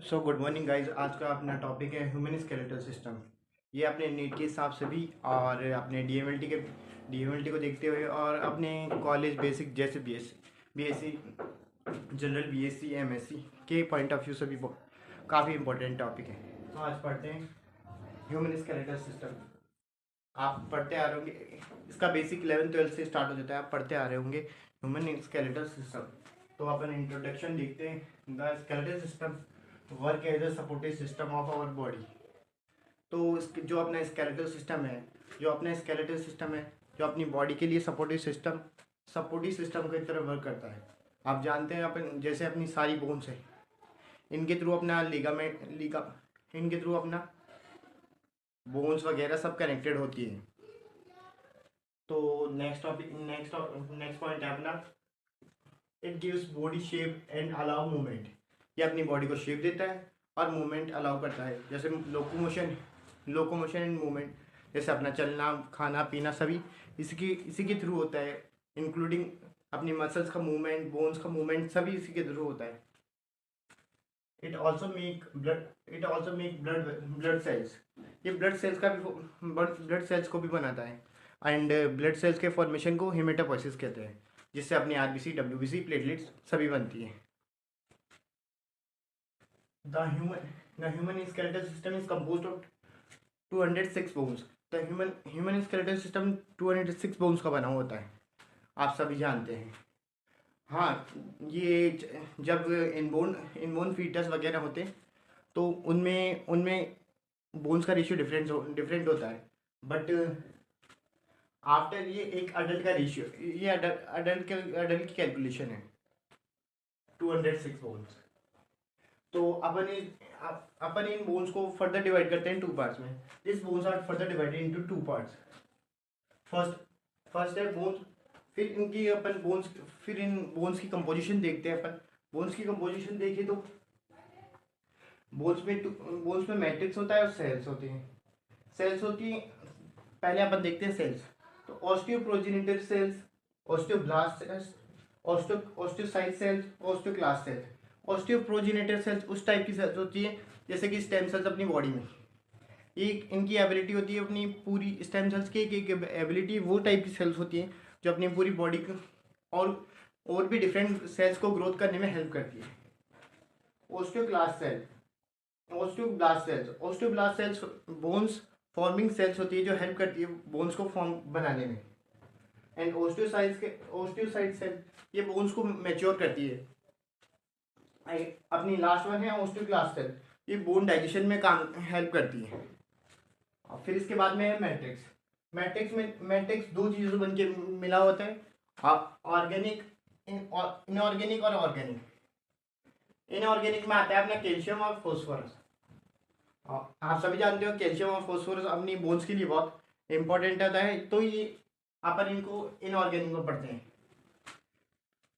So good morning guys. आज का अपना टॉपिक है ह्यूमन स्केलेटल सिस्टम। ये अपने नीट के हिसाब से भी और अपने डीएमएलटी को देखते हुए और अपने कॉलेज बेसिक जैसे बीएससी जनरल, बीएससी, एमएससी के पॉइंट ऑफ व्यू से भी काफ़ी इंपॉर्टेंट टॉपिक है। तो आज पढ़ते हैं ह्यूमन स्केलेटल सिस्टम। आप पढ़ते आ रहे होंगे, इसका बेसिक 11th 12th से स्टार्ट हो जाता है, आप पढ़ते आ रहे होंगे ह्यूमन स्केलेटल सिस्टम। तो अपन इंट्रोडक्शन देखते हैं। The skeletal system work as a supportive system of our body. तो जो अपना स्केलेटल सिस्टम है, जो अपनी बॉडी के लिए सपोर्टिव सिस्टम की तरह वर्क करता है। आप जानते हैं अपन जैसे अपनी सारी बोन्स है, इनके थ्रू अपना इनके थ्रू अपना बोन्स वगैरह सब कनेक्टेड होती है। तो नेक्स्ट पॉइंट है अपना, it gives body shape and allow movement. ये अपनी बॉडी को शेप देता है और मूवमेंट अलाउ करता है, जैसे लोकोमोशन एंड मूवमेंट। जैसे अपना चलना, खाना पीना सभी इसी के थ्रू होता है, इंक्लूडिंग अपनी मसल्स का मूवमेंट, बोन्स का मूवमेंट सभी इसी के थ्रू होता है। It also make blood cells. ये ब्लड सेल्स को भी बनाता है। एंड ब्लड सेल्स के फॉर्मेशन को हेमेटोपोइसिस कहते हैं, जिससे अपनी आरबीसी, डब्ल्यूबीसी, प्लेटलेट्स सभी बनती हैं। The human skeletal system is composed of 206 bones. The human skeletal system 206 bones का बना होता है, आप सभी जानते हैं। हाँ, जब इनबोर्न फीटस वगैरह होते हैं तो उनमें उनमें बोन्स का रेशियो डिफरेंट होता है। बट आफ्टर ये एक अडल्ट का रेशियो, ये अडल्ट की कैलकुलेशन है 206 बोन्स। तो अपन इन बोन्स को फर्दर डिवाइड करते हैं टू पार्ट्स में। This bones are further divided into two parts. First first है बोन्स। फिर इन बोन्स की कंपोजिशन देखते हैं अपन। बोन्स की कंपोजिशन देखें तो बोन्स में मैट्रिक्स होता है और सेल्स होती हैं। पहले अपन देखते हैं सेल्स। तो osteoprogenitor cells, osteoblast cells, osteocyte cells, osteoclast cells. Osteoprogenitor cells उस टाइप की सेल्स होती है जैसे कि स्टेम सेल्स अपनी बॉडी में। एक इनकी एबिलिटी होती है, अपनी पूरी स्टेम सेल्स की एक एबिलिटी वो टाइप की सेल्स होती हैं जो अपनी पूरी बॉडी को और भी डिफरेंट सेल्स को ग्रोथ करने में हेल्प करती है। Osteoclast cell, osteoblast cells bones forming cells होती है जो हेल्प करती है बोन्स को फॉर्म बनाने में। एंड ओस्टियोसाइट सेल ये बोन्स को मैच्योर करती है। अपनी लास्ट वन है ओस्टियोक्लास्ट सेल, ये बोन डाइजेशन में काम हेल्प करती है। और फिर इसके बाद में है मैट्रिक्स। मैट्रिक्स दो चीज़ों से बन के मिला होता है, ऑर्गेनिक, इनऑर्गेनिक और ऑर्गेनिक। इनऑर्गेनिक में आता है अपना कैल्शियम और फॉस्फोरस। आप सभी जानते हो कैल्शियम और फॉस्फोरस अपनी बोन्स के लिए बहुत इंपॉर्टेंट होता है, तो ये अपन इनको इनऑर्गेनिक में पढ़ते हैं।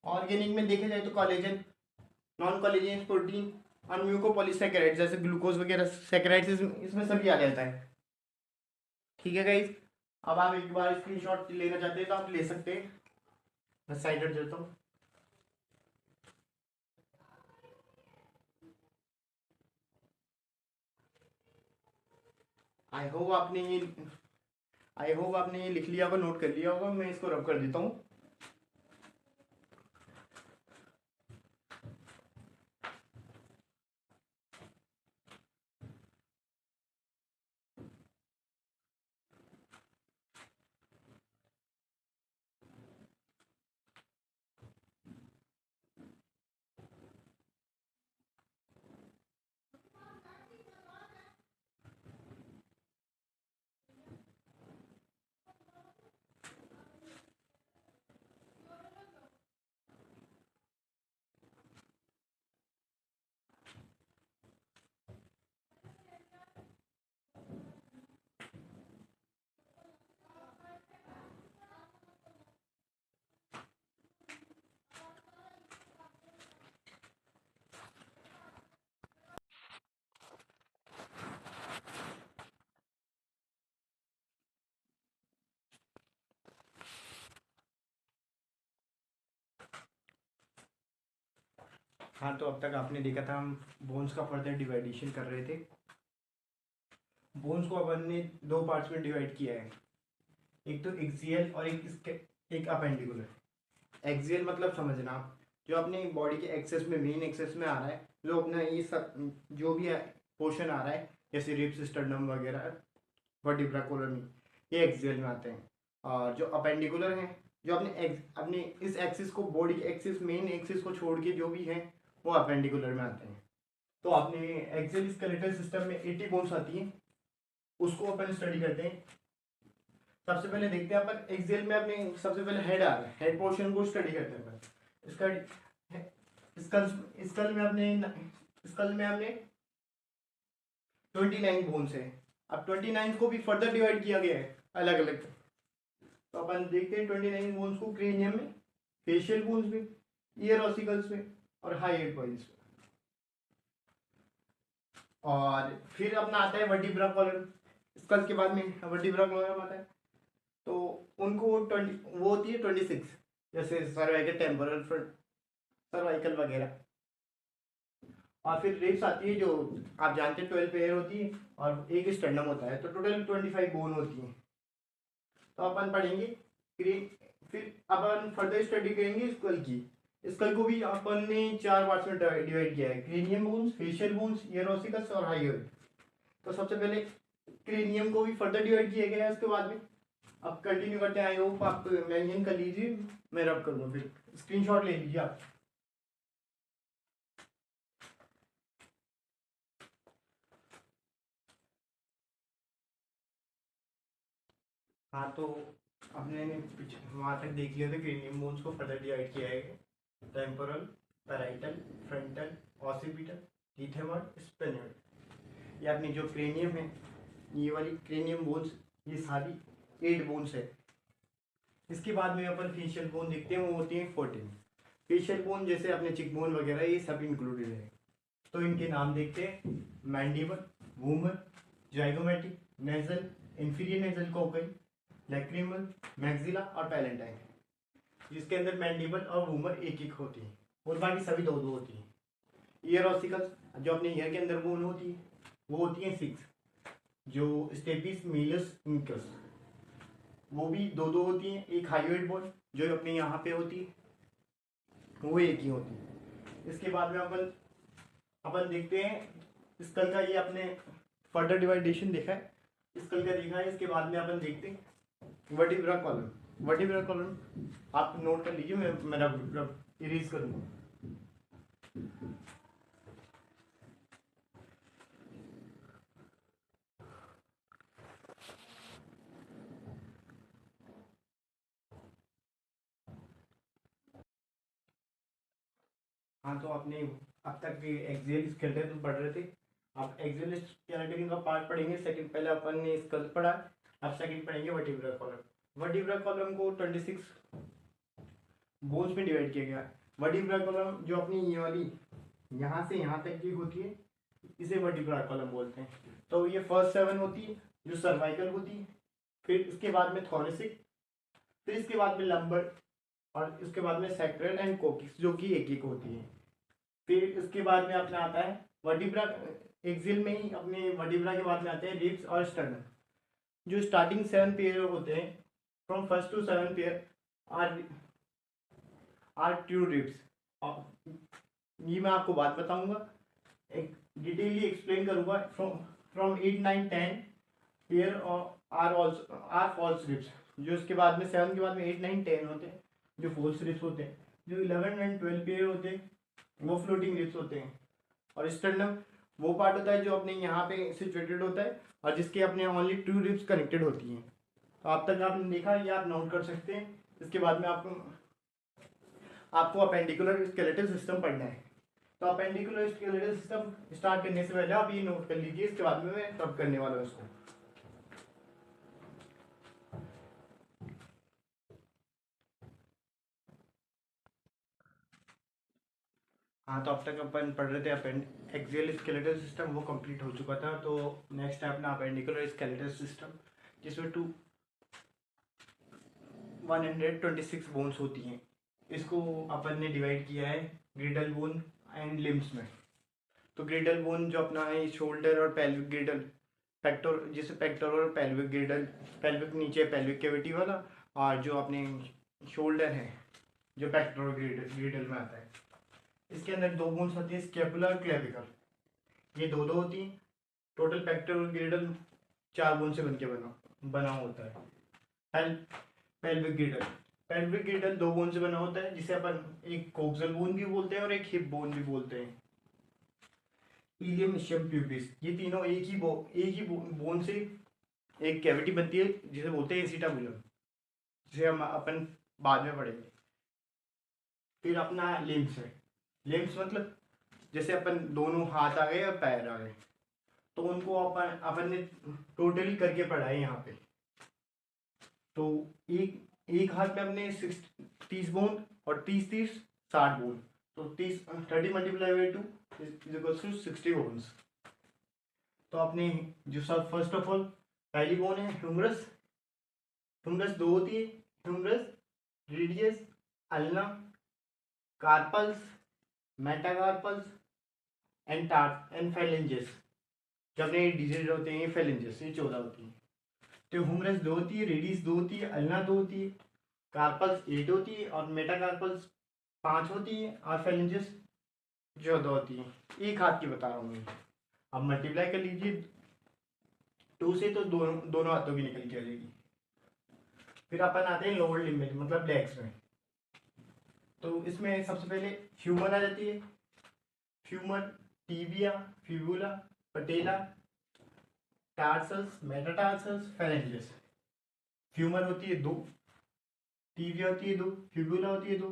ऑर्गेनिक में देखा जाए तो कॉलेजन, नॉन कॉलेजियस प्रोटीन और म्यूकोपॉलीसैकेराइड जैसे ग्लूकोज वगैरह सैकेराइड्स इसमें सभी आ जाता है। ठीक है गाइस, अब आप एक बार स्क्रीनशॉट लेना चाहते हैं तो आप ले सकते हैं। मैं साइड हट देता हूँ। आई होप आपने ये लिख लिया होगा, नोट कर लिया होगा। मैं इसको रब कर देता हूँ। हाँ, तो अब तक आपने देखा था हम बोन्स का फर्दर डिवाइडेशन कर रहे थे। बोन्स को अपन ने दो पार्ट्स में डिवाइड किया है, एक तो एक्सियल और एक अपेंडिकुलर। एक्सियल मतलब समझना आप, जो अपनी बॉडी के एक्सेस में, मेन एक्सेस में आ रहा है, जो अपना ये सब जो भी पोर्शन आ रहा है, जैसे रिब्स, स्टर्नम वगैरह, वर्टिब्रा कोलोनी, ये एक्सियल में आते हैं। और जो अपेंडिकुलर हैं, जो अपने इस एक्सिस को, बॉडी के एक्सिस, मेन एक्सिस को छोड़ के जो भी हैं, वो अपेंडिकुलर में आते हैं। तो आपने एक्सियल स्केलेटल सिस्टम में 80 बोन्स आती हैं, उसको अपन स्टडी करते हैं। सबसे पहले देखते हैं अपन एक्सियल में, अपने सबसे पहले हेड आ रहा है, हेड पोर्शन को स्टडी करते हैं अपन। इसका स्कल में अपने 29 बोन्स है। अब 29 को भी फर्दर डिवाइड किया गया है अलग अलग। तो अपन देखते हैं 29 बोन्स को क्रेनियम में, फेशियल बोन्स में, ईयर ऑसिकल्स में और हाई हेड पॉइंट्स में। और फिर अपना आता है वर्टिब्रा कॉलम। स्कल के बाद में वर्टिब्रा कॉलम आता है। तो उनको 20 वो होती है 26, जैसे सर्वाइकल, टेम्पोरल फ्रंट, सर्वाइकल वगैरह। और फिर रिब्स आती है, जो आप जानते हैं 12 पेयर होती है, और एक स्टर्नम होता है, तो टोटल 25 बोन होती है। तो अपन पढ़ेंगे। फिर अपन फर्दर स्टडी करेंगे स्कल की। स्कल को भी अपन ने 4 पार्ट्स में डिवाइड किया है, cranium bones, facial bones, ear ossicles और हाई हेड। तो सबसे पहले क्रेनियम को भी फर्दर डिवाइड किया गया है उसके बाद में। अब कंटिन्यू करते हैं। आई होप आप मेंशन कर लीजिए, मैं रब करूँगा, फिर स्क्रीनशॉट ले लीजिए आप। हाँ, तो अपने वहाँ तक देख लिया था, क्रेनियम बोन्स को फर्दर डिवाइड किया है, temporal, parietal, frontal, occipital, ethmoid, sphenoid. ये अपनी जो क्रेनियम है, ये वाली क्रेनियम बोन्स, ये सारी 8 बोन्स है। इसके बाद में अपन फेशियल बोन देखते हैं, वो होती हैं 14। फेशियल बोन जैसे अपने चिक बोन वगैरह, ये सब इंक्लूडेड है। तो इनके नाम देखते हैं। Mandible, vomer, zygomatic, nasal, inferior nasal Kokalla, lacrimal, maxilla और पैलेंटाइन, जिसके अंदर मैंडिबल और वूमर एक एक होती है और बाकी सभी दो दो होती हैं। ईयर ऑसिकल्स, जो अपने ईयर के अंदर बोन होती है, वो होती हैं 6। जो स्टेपिस मिलस इंकस, वो भी दो दो होती हैं। एक हाइवेट बोन जो अपने यहाँ पे होती है, वो एक ही होती है। इसके बाद में अपन अपन देखते हैं स्कल का। ये अपने फर्दर डिवाइडेशन देखा है, स्कल का देखा है। इसके बाद में अपन देखते हैं वर्टिब्रा कॉलम। वर्टिब्रा कॉलम आप नोट कर लीजिए, मैं रब इरेज करूँगा। हाँ, तो आपने अब तक एक्सियल स्केलेटन पढ़ रहे थे। आप एक्सियल स्केलेटन का पार्ट पढ़ेंगे सेकंड। पहले अपन ने स्कल पढ़ा, अब सेकंड पढ़ेंगे वर्टिब्रा कॉलम। वर्टिब्रा कॉलम को 26 बोन्स में डिवाइड किया गया है। वर्टिब्रा कॉलम जो अपनी ये वाली यहाँ से यहाँ तक की होती है, इसे वर्टिब्रा कॉलम बोलते हैं। तो ये फर्स्ट 7 होती है, जो सर्वाइकल होती है। फिर इसके बाद में थोरेसिक, फिर इसके बाद में लंबर, और इसके बाद में सैक्रल एंड कोकिक्स, जो कि एक एक होती है। फिर इसके बाद में अपना आता है वर्टिब्रा। एक्सिल में ही अपने वर्टिब्रा के बाद में आते हैं रिब्स और स्टर्नम। जो स्टार्टिंग 7 पेयर होते हैं, from first to 7 pair are true ribs. ये मैं आपको बात बताऊंगा, एक डिटेलली एक्सप्लेन करूंगा। From 8 9 10 pair are false ribs. जो इसके बाद में 7 के बाद में 8 9 10 होते हैं, जो फॉल्स रिब्स होते हैं। जो 11 एंड 12 पेयर होते हैं, वो फ्लोटिंग रिब्स होते हैं। और स्टर्नम वो पार्ट होता है जो अपने यहाँ पे सिचुएटेड होता है, और जिसके अपने ओनली 2 रिब्स कनेक्टेड होती हैं। तो अब तक आपने देखा, ये आप नोट कर सकते हैं। इसके बाद में आपको अपेंडिकुलर स्केलेटल सिस्टम पढ़ना है। तो अपेंडिकुलर स्केलेटल सिस्टम स्टार्ट करने से पहले आप ये नोट कर लीजिए, इसके बाद में मैं तब करने वाला हूँ इसको। हाँ, तो अब तक अपन पढ़ रहे थे एक्सियल स्केलेटल सिस्टम, वो कंप्लीट हो चुका था। तो नेक्स्ट है अपना अपेंडिकुलर स्केलेटल सिस्टम, जिसमें 126 बोन्स होती हैं। इसको अपन ने डिवाइड किया है ग्रिडल बोन, एंड लिम्स में। तो ग्रेडल बोन जो अपना है शोल्डर और पेल्विक ग्रेडल, पेक्टोर जिसे पेक्टोरल और पेल्विक ग्रेडल, पेल्विक नीचे पेल्विक कैविटी वाला, और जो अपने शोल्डर है जो पेक्टोरल ग्रेडल में आता है। इसके अंदर दो बोन्स होती है, स्कैपुला और क्लेविकल। ये दो दो होती हैं। टोटल पेक्टोरल ग्रेडल 4 बोन से बनके बना होता है। Pelvic Gradle, pelvic Gradle 2 bone से बना होता है, जिसे अपन एक कोक्सल बोन भी बोलते हैं और एक हिप बोन भी बोलते हैं। इलियम इशियम प्यूबिस, ये तीनों एक ही बोन से एक कैविटी बनती है जिसे बोलते हैं एसिटाबुलम, जिसे हम अपन बाद में पढ़ेंगे। फिर अपना लिम्स है। लिम्स मतलब जैसे अपन दोनों हाथ आ गए और पैर आ गए, तो उनको अपन ने टोटली करके पढ़ा है यहाँ पे। तो एक एक हाथ में अपने 30 बोन और 30 60 बोन, तो 30 multiply by 2 is equals to 60 bones. तो अपने जो सब फर्स्ट ऑफ ऑल पहली बोन है ह्यूमरस। ह्यूमरस 2 होती है, humerus, radius, ulna, carpals, metacarpals and phalanges. जो अपने डिजिट होते हैं फेलेंजेस, ये 14 होती हैं। तो ह्यूमरस 2 होती है, रेडियस 2 होती है, अल्ना 2 होती है, कार्पल्स 8 होती है और मेटाकार्पल्स 5 होती है और फेलेंजेस 14 होती है। एक हाथ की बता रहा हूँ मैं। अब मल्टीप्लाई कर लीजिए 2 से, तो दोनों हाथों की निकल के आ जाएगी। फिर अपन आते हैं लोअर लिम्ब में, मतलब लेग्स में। तो इसमें सबसे पहले फ्यूमर आ जाती है। फ्यूमर, टीबिया, फिबुला, पटेला, टार्सल्स, मेटाटार्सल्स, फेरेंजेस। फ्यूमर होती है 2, टीबिया होती है 2, फिबुला होती है 2,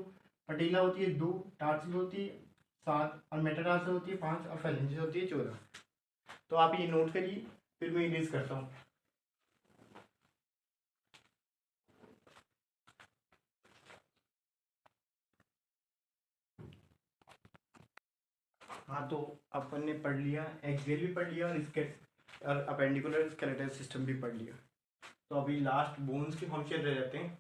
पटेला होती है 2, टार्सल होती है 7 और मेटाटार्सल होती है 5 और फेरेंजेस होती है 14। तो आप ये नोट करिए, फिर मैं इरेज करता हूँ। हाँ, तो अपन ने पढ़ लिया, एक्सियल भी पढ़ लिया और अपेंडिकुलर स्केलेटल सिस्टम भी पढ़ लिया। तो अभी लास्ट बोन्स के फंक्शन रह जाते हैं।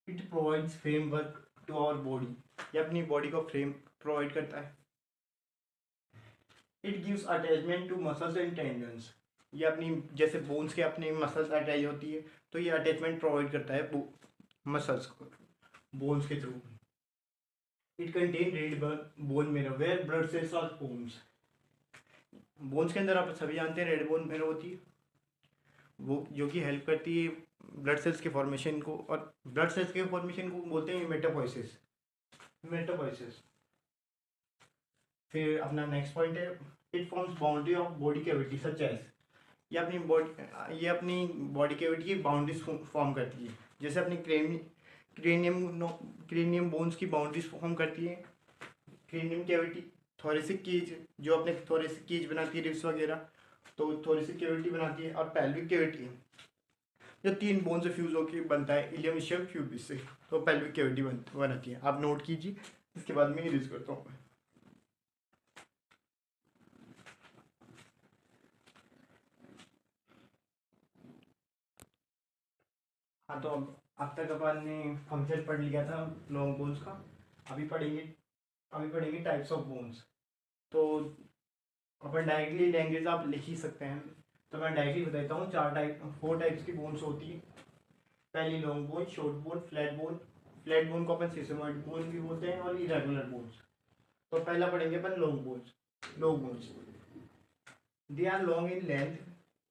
It provides framework to our body, ये अपनी बॉडी को फ्रेम प्रोवाइड करता है। It gives attachment to muscles and tendons, ये अपनी जैसे बोन्स के अपनी मसल्स अटैच होती है, तो ये अटैचमेंट प्रोवाइड करता है मसल्स को बोन्स के थ्रू। It contain red bone marrow where blood cells are bones. Bones के अंदर आप सभी जानते हैं रेड बोन मेरो होती है, वो जो कि हेल्प करती है ब्लड सेल्स के फॉर्मेशन को, और ब्लड सेल्स के फॉर्मेशन को बोलते हैं मेटापोइसिस। मेटापोइसिस। फिर अपना नेक्स्ट पॉइंट है, it forms boundary of body cavity such as, ये अपनी बॉडी कैविटी की बाउंड्रीज फॉर्म करती है, जैसे अपनी क्रेनियम बोन्स की बाउंड्रीज फॉर्म करती है। क्रेनियम कैविटी, थोरेसिक केज जो अपने थोरेसिक केज बनाती है रिब्स वगैरह, तो थोरेसिक कैविटी बनाती है। और पेल्विक कैविटी जो 3 बोन से फ्यूज होकर बनता है, इलियम इशियम प्यूबिस से, तो पेल्विक कैविटी बनाती है। आप नोट कीजिए, इसके बाद मैं यूज करता हूँ। हाँ, तो अब तक अपन ने फंक्शन पढ़ लिया था लॉन्ग बोन्स का। अभी पढ़ेंगे टाइप्स ऑफ बोन्स। तो अपन डायरेक्टली लैंग्वेज आप लिख ही सकते हैं, तो मैं डायरेक्टली बताता हूँ। 4 टाइप्स की बोन्स होती है। पहली long bone, short bone, flat bone. Flat bone को अपन सिसमोइड बोन भी बोलते हैं, और इरेगुलर बोन्स। तो पहला पढ़ेंगे अपन long bones. Long bones, they are long in length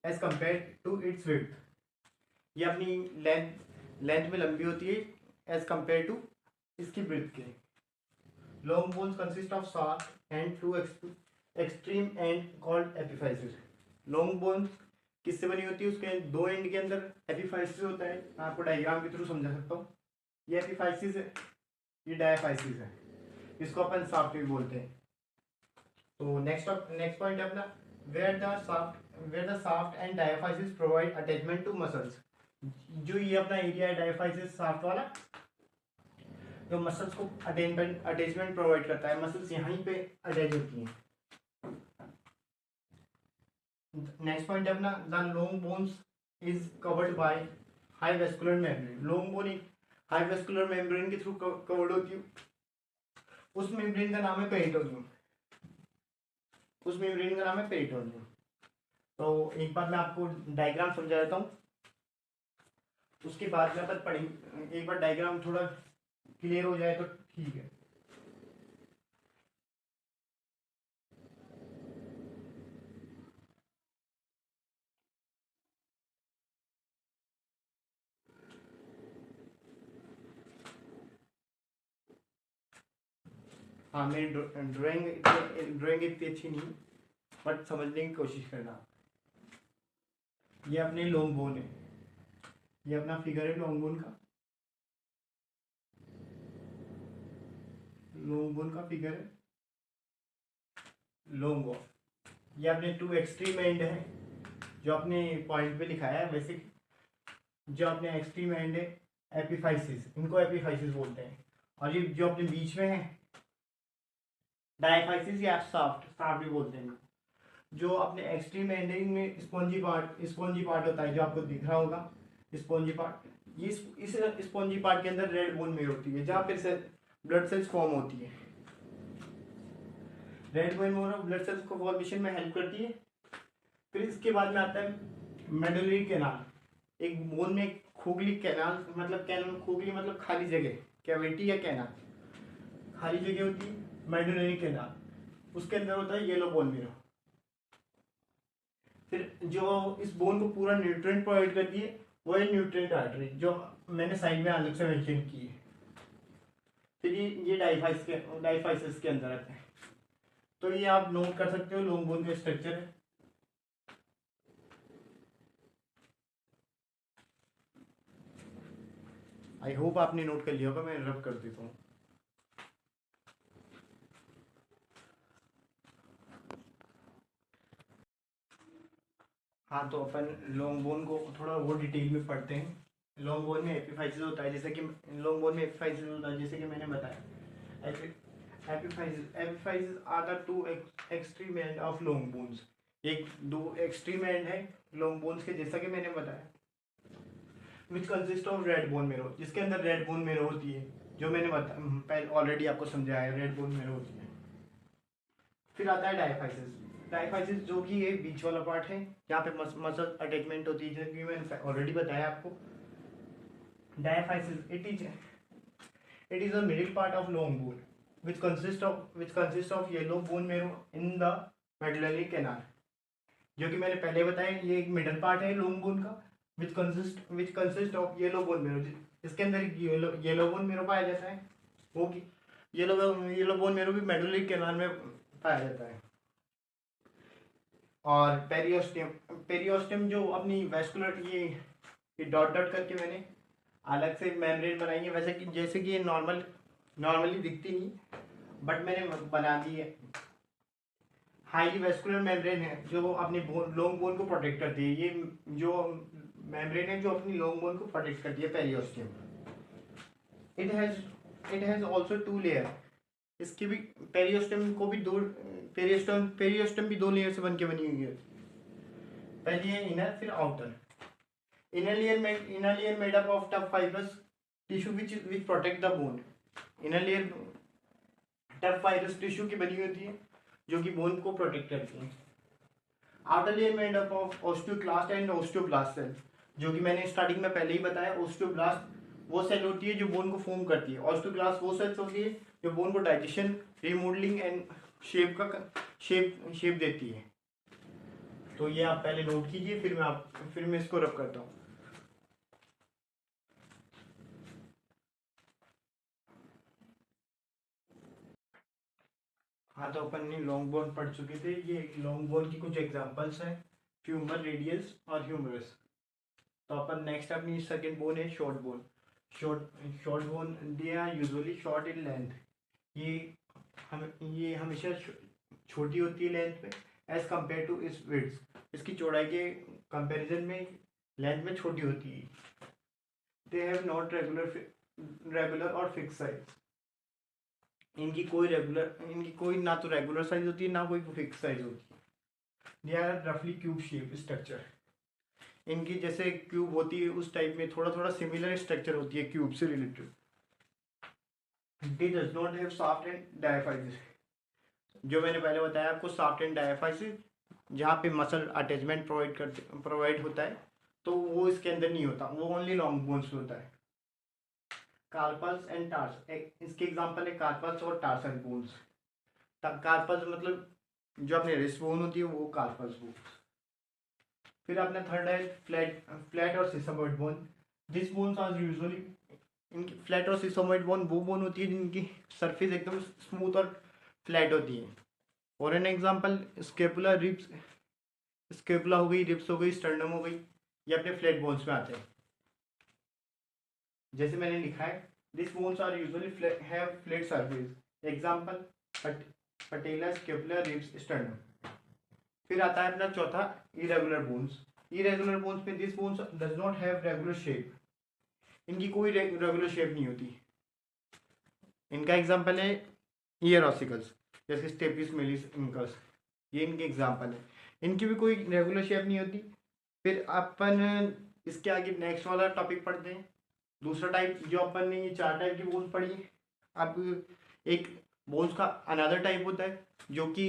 as compare to its width, ये अपनी लेंथ में लंबी होती है एज कंपेयर टू इसकी ब्रेथ के। Long bones consist of shaft and two extreme end called epiphysis. Long bones किससे बनी होती है, उसके 2 एंड के अंदर एपिफाइसिस होता है। मैं आपको डायग्राम के थ्रू समझा सकता हूँ। ये एपिफाइसिस है, ये डायफाइसिस है, इसको अपन शाफ्ट भी बोलते हैं। तो नेक्स्ट पॉइंट है अपना, where the shaft and diaphysis provide attachment to muscles. जो ये अपना एरिया है डायफाइसिस शाफ्ट वाला, जो मसल्स को अटैचमेंट प्रोवाइड करता है, मसल्स यहीं पे अटैच होती हैं। नेक्स्ट पॉइंट है अपना, the long bones is covered by high vascular membrane. Long bone high vascular membrane के थ्रू कवर्ड होती है। उस मेम्ब्रेन का नाम है पेरिटोनियम। उस मेम्ब्रेन का नाम है पेरिटोनियम। तो एक बार मैं आपको डायग्राम समझा देता हूँ, उसके बाद में अपन पढ़ेंगे। एक बार डायग्राम थोड़ा क्लियर हो जाए तो ठीक है। हाँ, मेरी ड्राइंग ड्राइंग इतनी अच्छी नहीं, बट समझने की कोशिश करना। ये अपने लॉन्ग बोन है, ये अपना फिगर है लॉन्ग बोन का। लॉन्ग बोन का फिगर है लॉन्ग बोन। ये अपने टू एक्सट्रीम एंड है, जो अपने पॉइंट पे लिखा है वैसे। जो अपने एक्सट्रीम एंड है एपिफाइसिस, इनको एपिफाइसिस बोलते हैं। और ये जो अपने बीच में है डायफाइसिस या साफ्ट साफ्ट भी बोलते हैं इनको। जो अपने एक्सट्रीम एंडिंग में स्पॉन्जी पार्ट होता है, जो आपको दिख रहा होगा स्पॉन्जी पार्ट। ये इस स्पॉन्जी पार्ट के अंदर रेड बोन में होती है, जहाँ फिर से ब्लड सेल्स फॉर्म होती है। रेड बोन में ब्लड सेल्स को फॉर्मेशन में हेल्प करती है। फिर इसके बाद में आता है मेडुलरी कैनाल। एक बोन में खोखली कैनाल, मतलब कैनाल खोखली मतलब खाली जगह, कैविटी या कैनाल खाली जगह होती है, मेडुलरी कैनाल। उसके अंदर होता है येलो बोन मेरो। फिर जो इस बोन को पूरा न्यूट्रिएंट प्रोवाइड करती है वो है न्यूट्रिएंट आर्टरी, जो मैंने साइड में अलग से मेंशन की है। फिर ये डाइफाइसिस के अंदर आते हैं। तो ये आप नोट कर सकते हो लॉन्ग बोन का स्ट्रक्चर है। आई होप आपने नोट कर लिया होगा, मैं रब कर देता हूँ। हाँ, तो अपन लॉन्ग बोन को थोड़ा वो डिटेल में पढ़ते हैं। लॉन्ग बोन में एपिफाइसिस होता है, जैसे कि लॉन्ग बोन में एपिफाइसिस होता है जैसे कि मैंने बताया। Epiphysis are the two extreme end of long bones. एक दो एक्सट्रीम एंड है लॉन्ग बोन्स के, जैसा कि मैंने बताया। Which consist of red bone marrow, जिसके अंदर रेड बोन मेरो होती है, जो मैंने पहले ऑलरेडी आपको समझाया है, रेड बोन मेरो होती है। फिर आता है डायफाइसिस। डायफाइसिस जो कि ये बीच वाला पार्ट है, यहाँ पे मसल अटैचमेंट होती है, जैसे कि मैंने ऑलरेडी बताया आपको। Diaphysis it is a middle part of long bone which consists of yellow bone marrow in the medullary canal. जो कि मैंने पहले बताया, ये एक मिडल पार्ट है लॉन्ग बोन का, which consist of yellow bone marrow, जिसके अंदर येलो बोन मेरो पाया जाता है। वो कि येलो बोन मेरो भी मेडुलरी कैनाल में पाया जाता है। और पेरियोस्टियम जो अपनी वेस्कुलर ये डॉट डॉट करके मैंने अलग से मेम्ब्रेन बनाई है, वैसे कि जैसे कि ये नॉर्मली दिखती नहीं, बट मैंने बना दी है। हाईली वेस्कुलर मेम्ब्रेन है जो अपनी लॉन्ग बोन को प्रोटेक्ट करती है। ये जो मेम्ब्रेन है जो अपनी लॉन्ग बोन को प्रोटेक्ट करती है, periosteum. It has also two layer. इसकी भी पेरियोस्टियम को भी दो पेरियोस्टियम भी दो लेयर से बन के बनी हुई है। पहली है इनर, फिर outer. Inner layer made up of tough fibrous tissue which protect the bone. Inner layer tough fibrous tissue की बनी होती है जो कि बोन को प्रोटेक्ट करती है। Outer layer made up of osteoclast and osteoblast cell, जो कि मैंने स्टार्टिंग में पहले ही बताया। ओस्टियोब्लास्ट वो सेल होती है जो बोन को फॉर्म करती है। ऑस्टियोक्लास्ट वो सेल्स होती है जो बोन को डाइजेशन, रिमॉडलिंग एंड शेप देती है। तो ये आप पहले नोट कीजिए, फिर मैं इसको रब करता हूँ। हाँ, तो अपन ने लॉन्ग बोन पढ़ चुके थे। ये लॉन्ग बोन की कुछ एग्जांपल्स हैं, फ्यूमर, रेडियस और ह्यूमरस। तो अपन नेक्स्ट अपनी सेकंड बोन है short bone. Short bone they are usually short in length. ये ये हमेशा छोटी होती है लेंथ में एज कम्पेयर टू इस विड्थ। इसकी चौड़ाई के कंपैरिजन में लेंथ में छोटी होती है। दे हैव नॉट रेगुलर और फिक्स साइज। इनकी कोई ना तो रेगुलर साइज होती है ना कोई फिक्स साइज होती है। दे आर रफली क्यूब शेप स्ट्रक्चर। इनकी जैसे क्यूब होती है उस टाइप में थोड़ा थोड़ा सिमिलर स्ट्रक्चर होती है क्यूब से related. They does not have soft and diaphysis. जो मैंने पहले बताया आपको, सॉफ्ट एंड डायाफाइसिस जहाँ पे मसल अटैचमेंट प्रोवाइड होता है, तो वो इसके अंदर नहीं होता, वो ओनली लॉन्ग बोन्स में होता है। कार्पल्स एंड टार्स, इसके एग्जांपल है कार्पल्स और टार्सल बोन्स। कार्पल्स मतलब जो अपने रिस्ट बोन होती है वो कार्पल्स बोन। फिर अपना थर्ड है फ्लैट फ्लैट और sesamoid bone. This bones are usually, इनकी फ्लैट और सिसमोइड बोन वो बोन होती है जिनकी सरफेस एकदम स्मूथ और फ्लैट होती है। और an example scapula ribs, scapula हो गई, रिब्स हो गई, स्टर्नम हो गई, ये अपने फ्लैट बोन्स में आते हैं। जैसे मैंने लिखा है, this bones are usually have flat surface. Example patella, scapula, ribs, sternum. फिर आता है अपना चौथा इरेगुलर बोन्स। इरेगुलर बोन्स में this bones does not have regular shape, इनकी कोई रेगुलर शेप नहीं होती। इनका एग्जांपल है ईयर ऑसिकल्स, जैसे स्टेपिस मिलिस इनकस, ये इनके एग्जांपल है। इनकी भी कोई रेगुलर शेप नहीं होती। फिर अपन इसके आगे नेक्स्ट वाला टॉपिक पढ़ते हैं। दूसरा टाइप, जो अपन ने ये 4 टाइप की बोन्स पढ़ी है, अब एक बोन्स का अनदर टाइप होता है जो कि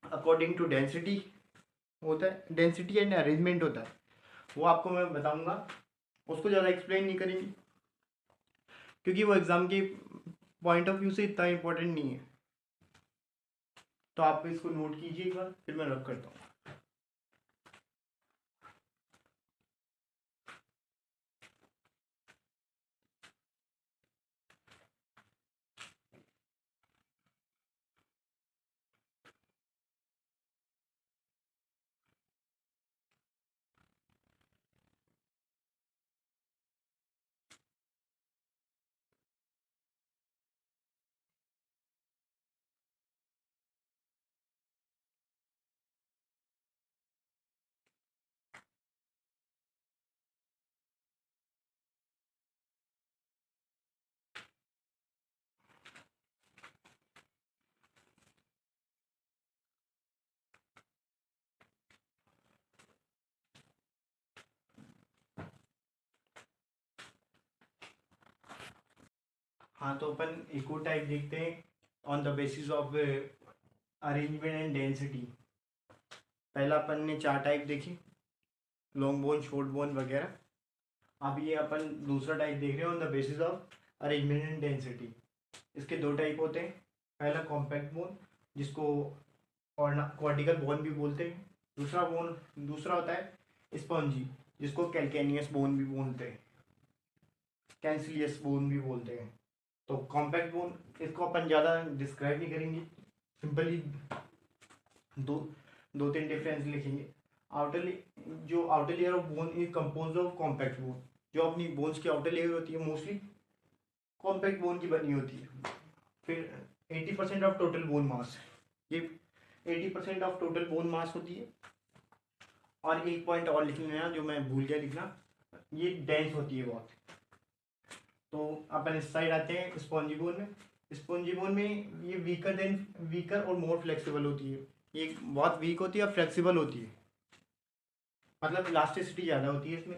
अकॉर्डिंग टू डेंसिटी होता है, डेंसिटी एंड अरेंजमेंट होता है। वो आपको मैं बताऊंगा, उसको ज़्यादा एक्सप्लेन नहीं करेंगे क्योंकि वो एग्ज़ाम के पॉइंट ऑफ व्यू से इतना इम्पोर्टेंट नहीं है। तो आप इसको नोट कीजिएगा, फिर मैं रब करता हूँ। हाँ, तो अपन एक और टाइप देखते हैं on the basis of arrangement and density. पहला अपन ने 4 टाइप देखी, लॉन्ग बोन, शॉर्ट बोन वगैरह। अब ये अपन दूसरा टाइप देख रहे हैं on the basis of arrangement and density. इसके 2 टाइप होते हैं। पहला कॉम्पैक्ट बोन, जिसको कॉर्टिकल बोन भी बोलते हैं। दूसरा होता है स्पॉन्जी, जिसको कैल्केनियस बोन भी बोलते हैं, कैंसिलियस बोन भी बोलते हैं। तो कॉम्पैक्ट बोन, इसको अपन ज़्यादा डिस्क्राइब नहीं करेंगे, सिंपली दो 2-3 डिफरेंस लिखेंगे। आउटर, जो outer layer of bone is compose of compact bone. जो अपनी बोन्स की आउटर लेयर होती है मोस्टली कॉम्पैक्ट बोन की बनी होती है। फिर 80% ऑफ टोटल बोन मास, ये 80% ऑफ टोटल बोन मास होती है। और एक पॉइंट और लिख लेना जो मैं भूल गया लिखना, ये डेंस होती है बहुत। तो अपन इस साइड आते हैं स्पॉन्जी बोन में। स्पॉन्जी बोन में ये वीकर और मोर फ्लेक्सिबल होती है। ये बहुत वीक होती है और फ्लेक्सिबल होती है, मतलब इलास्टिसिटी ज़्यादा होती है इसमें,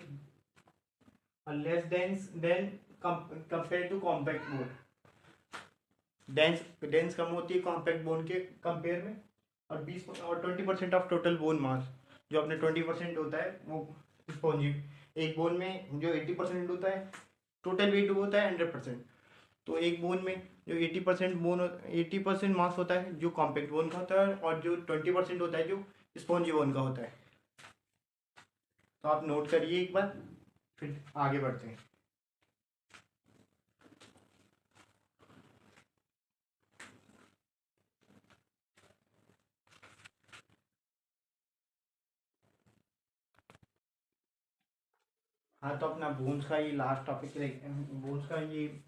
और less dense than compare to compact bone. Dense कम होती है कॉम्पैक्ट बोन के कंपेयर में। और 20% ऑफ टोटल बोन मास, जो अपने 20% होता है वो स्पॉन्जी। एक बोन में जो 80% होता है, टोटल वेट होता है 100%। तो एक बोन में जो 80% मास होता है जो कॉम्पैक्ट बोन का होता है, और जो 20% होता है जो स्पॉन्जी बोन का होता है। तो आप नोट करिए एक बार, फिर आगे बढ़ते हैं। हाँ, तो अपना बोन्स का ये लास्ट टॉपिक, बोन्स का ये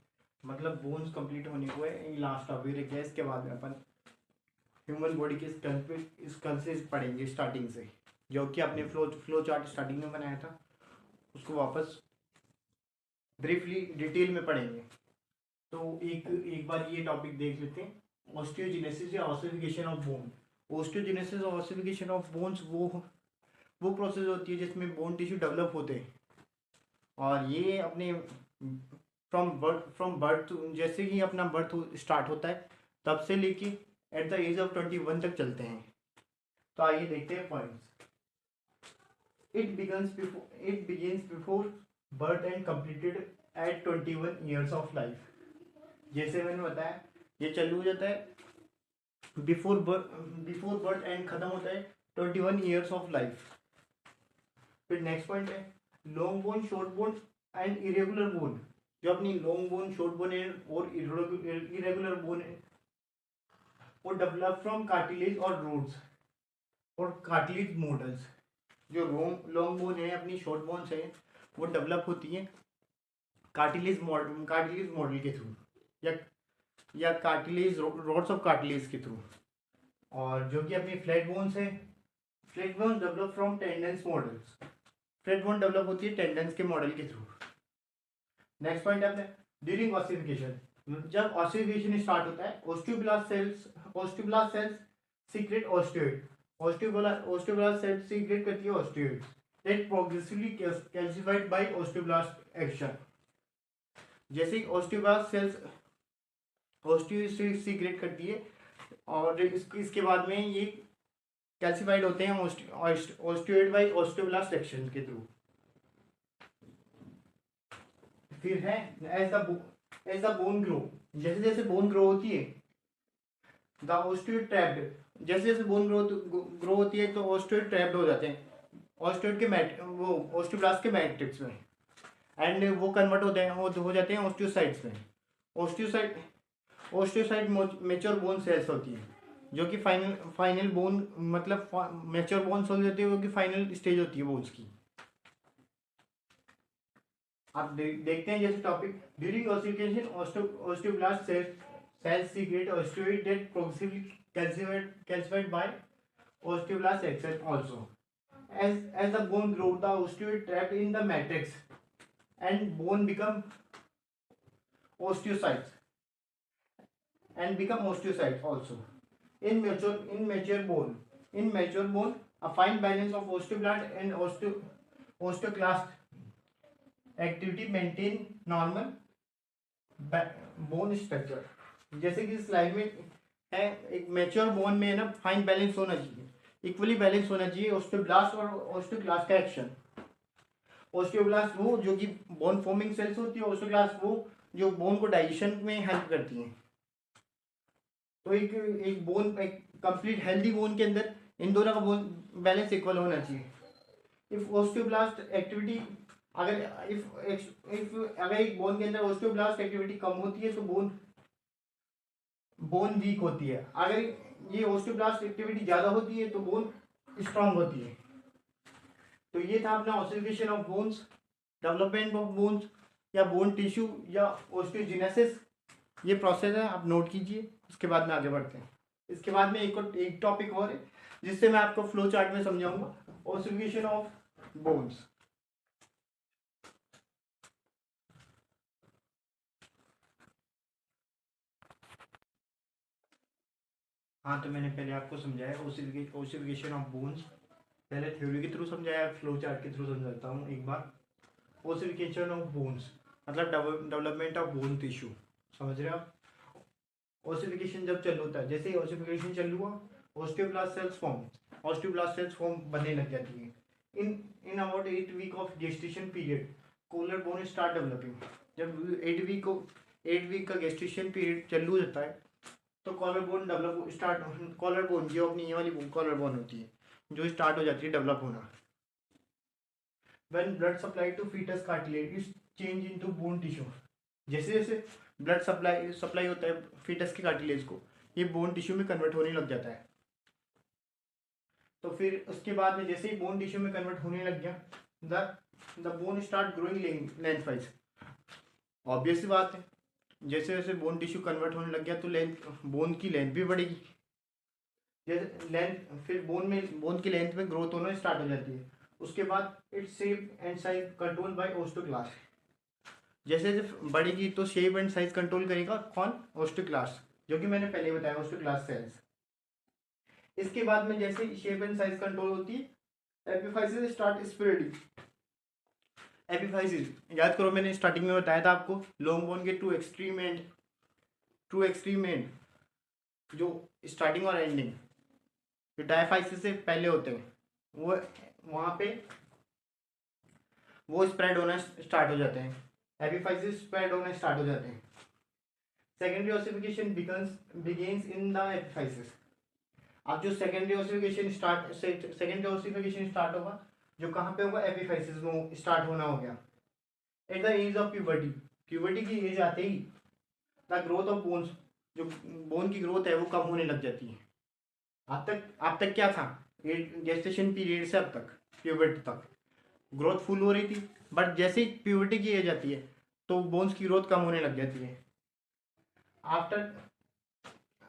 मतलब बोन्स कंप्लीट होने को है, ये लास्ट टॉपिक रह गया। इसके बाद में अपन ह्यूमन बॉडी के स्कल से पढ़ेंगे स्टार्टिंग से, जो कि अपने फ्लो चार्ट स्टार्टिंग में बनाया था, उसको वापस ब्रीफली डिटेल में पढ़ेंगे। तो एक एक बार ये टॉपिक देख लेते हैं, ऑस्टियोजेनेसिस या ऑसिफिकेशन ऑफ बोन। ऑस्टियोजेनेसिस और ऑसिफिकेशन ऑफ बोन्स वो प्रोसेस होती है जिसमें बोन टिश्यू डेवलप होते हैं, और ये अपने फ्रॉम बर्थ जैसे ही अपना बर्थ स्टार्ट होता है तब से लेके एट द एज ऑफ 21 तक चलते हैं। तो आइए देखते हैं points. It begins before birth and completed at 21 years of life. जैसे मैंने बताया ये चालू हो जाता है बिफोर बर्थ एंड खत्म होता है 21 ईयर्स ऑफ लाइफ। फिर नेक्स्ट पॉइंट है long bone, short bone and irregular bone. जो अपनी लॉन्ग बोन, शॉर्ट बोन और इरेगुलर बोन है वो डेवलप फ्रॉम कार्टिलेज और रूट्स और कार्टिलेज मॉडल्स। जो लॉन्ग बोन है अपनी शॉर्ट बोन्स है वो डेवलप होती है कार्टिलेज मॉडल के थ्रू या कार्टिलेज रॉड्स ऑफ कार्टिलेज के थ्रू। और जो कि अपनी फ्लैट बोन्स है, flat bone develop from tendons models. Flat bone develop होती है टेंडेंस के मॉडल के थ्रू। नेक्स्ट पॉइंट आपने ड्यूरिंग ऑसिफिकेशन, जब ऑसिफिकेशन स्टार्ट होता है osteoblast cells secrete osteoid. Osteoblast cells secrete करती है osteoid that progressively calcified by osteoblast action. जैसे ही ओस्टियोब्लास्ट सेल्स ऑस्टियोइड सीक्रेट करती है और इसके बाद में ये कैल्सिफाइड होते हैं ऑस्टियोइड बाय ओस्टियोब्लास्ट एक्शन के थ्रू। फिर है एज द बोन ग्रो, जैसे जैसे बोन ग्रो होती है द ऑस्टियोइड ट्रैप्ड, जैसे जैसे बोन ग्रो होती है तो ऑस्टियोइड ट्रैप्ड हो जाते हैं ऑस्टियोइड के वो ऑस्टियोब्लास्ट के मैट्रिक्स में एंड वो कन्वर्ट होते हैं हो जाते हैं ऑस्टियोसाइट्स में। ऑस्टियोसाइट मेच्योर बोन सेल्स होती है जो कि फाइनल बोन मतलब मेच्योर बोन सेल्स होती है वो कि फाइनल स्टेज होती है बोन्स की। आप देखते हैं जैसे topic during ossification osteoblast cells secrete osteoid that progressively calcified by osteoblast action also. As the bone grows, the osteoid trapped in the matrix and bone become osteocytes also. In mature bone, a fine balance of osteoblast and osteoclast activity maintain normal bone structure. जैसे कि slide में है एक mature bone में है ना fine balance होना चाहिए, इक्वली बैलेंस होना चाहिए ओस्टियोब्लास्ट और ओस्टियोक्लास्ट का एक्शन। ओस्टियोब्लास्ट वो जो कि बोन फॉर्मिंग सेल्स होती है, ओस्टियोक्लास्ट वो जो बोन को डाइजेशन में हेल्प करती हैं। तो एक कंप्लीट हेल्दी बोन के अंदर इन दोनों का बोन बैलेंस इक्वल होना चाहिए। इफ ओस्टियोब्लास्ट एक्टिविटी अगर एक बोन के अंदर ओस्टियोब्लास्ट एक्टिविटी कम होती है तो बोन वीक होती है, अगर ये ओस्टियोब्लास्ट एक्टिविटी ज्यादा होती है तो बोन स्ट्रांग होती है। तो ये था अपना ossification of bones, development of bones या बोन टिश्यू या ओस्टियोजेनेसिस। ये प्रोसेस है, आप नोट कीजिए, उसके बाद में आगे बढ़ते हैं। इसके बाद में एक टॉपिक और है जिससे मैं आपको फ्लो चार्ट में समझाऊंगा, ऑसिफिकेशन ऑफ बोन्स। हाँ, तो मैंने पहले आपको समझाया ओसिफिकेशन ऑफ बोन्स, पहले थ्योरी के थ्रू समझाया, फ्लो चार्ट के थ्रू समझाता हूँ एक बार। ओसिफिकेशन ऑफ बोन्स मतलब डेवलपमेंट ऑफ बोन टिश्यू, समझ रहे हो आप। ओसिफिकेशन जब चालू होता है, जैसे ही ओसिफिकेशन चालू हुआ ऑस्टियोब्लास्ट सेल्स फॉर्म बनने लग जाती है। In about 8 week of gestation period collar bone start developing. जब 8 वीक का गेस्टेशन पीरियड चालू होता है तो कॉलर बोन जो अपनी ये वाली कॉलर बोन होती है जो स्टार्ट हो जाती है डेवलप होना। When blood supply to fetus cartilage is changed into bone tissue, जैसे जैसे ब्लड सप्लाई होता है फीटस के कार्टिलेज को, ये बोन टिश्यू में कन्वर्ट होने लग जाता है। तो फिर उसके बाद में जैसे ही बोन टिश्यू में कन्वर्ट होने लग गया the bone start growing lengthwise. Obvious सी बात है, जैसे जैसे बोन टिश्यू कन्वर्ट होने लग गया तो बोन की लेंथ भी बढ़ेगी। जैसे फिर बोन की लेंथ में ग्रोथ होना स्टार्ट हो जाती है। उसके बाद its shape and size control by osteoclast. जैसे जैसे बढ़ेगी तो शेप एंड साइज कंट्रोल करेगा कौन, ओस्टियोक्लास्ट, जो कि मैंने पहले बताया ओस्टियोक्लास्ट सेल्स। इसके बाद में जैसे शेप एंड साइज कंट्रोल होती है एपिफाइसिस स्टार्ट स्प्रेडिंग। एपिफाइसिस, याद करो मैंने स्टार्टिंग में बताया था आपको, लॉन्ग बोन के टू एक्सट्रीम एंड, जो स्टार्टिंग और एंडिंग जो डायफाइसिस से पहले होते हैं, वो वहाँ पे वो स्प्रेड होना स्टार्ट हो जाते हैं, एपिफाइसिस स्प्रेड होना स्टार्ट हो जाते हैं। Secondary ossification begins in the epiphysis. अब जो सेकेंडरी ओसिफिकेशन स्टार्ट होगा, जो कहाँ पे होगा, एपिफाइसिस में स्टार्ट होना हो गया। At the age of puberty, puberty की एज आते ही द ग्रोथ ऑफ बोन्स, जो बोन की ग्रोथ है वो कम होने लग जाती है। अब तक क्या था, गेस्टेशन पीरियड से अब तक प्यूबर्टी तक ग्रोथ फुल हो रही थी, बट जैसे ही प्यूबर्टी की एज आती है तो बोन्स की ग्रोथ कम होने लग जाती है। After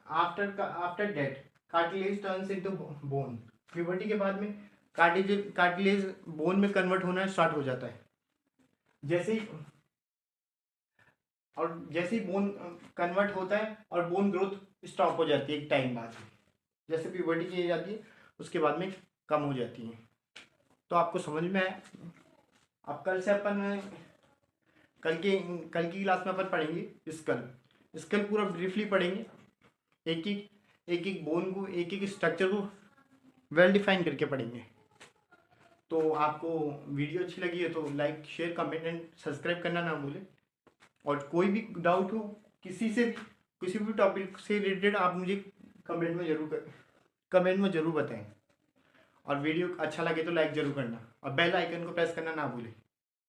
after death cartilage turns into bone. Puberty के बाद में कार्टिलेज बोन में कन्वर्ट होना स्टार्ट हो जाता है। जैसे ही बोन कन्वर्ट होता है और बोन ग्रोथ स्टॉप हो जाती है एक टाइम बाद, जैसे प्यूबर्टी की एज आती है उसके बाद में कम हो जाती है। तो आपको समझ में आया। अब कल से अपन कल की क्लास में अपन पढ़ेंगे स्कल पूरा ब्रीफली पढ़ेंगे, एक एक बोन को, एक एक स्ट्रक्चर को वेल डिफाइन करके पढ़ेंगे। तो आपको वीडियो अच्छी लगी है तो like share comment and subscribe करना ना भूलें। और कोई भी डाउट हो किसी भी टॉपिक से रिलेटेड आप मुझे कमेंट में ज़रूर बताएं। और वीडियो अच्छा लगे तो लाइक ज़रूर करना और बेल आइकन को प्रेस करना ना भूलें।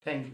Thank you.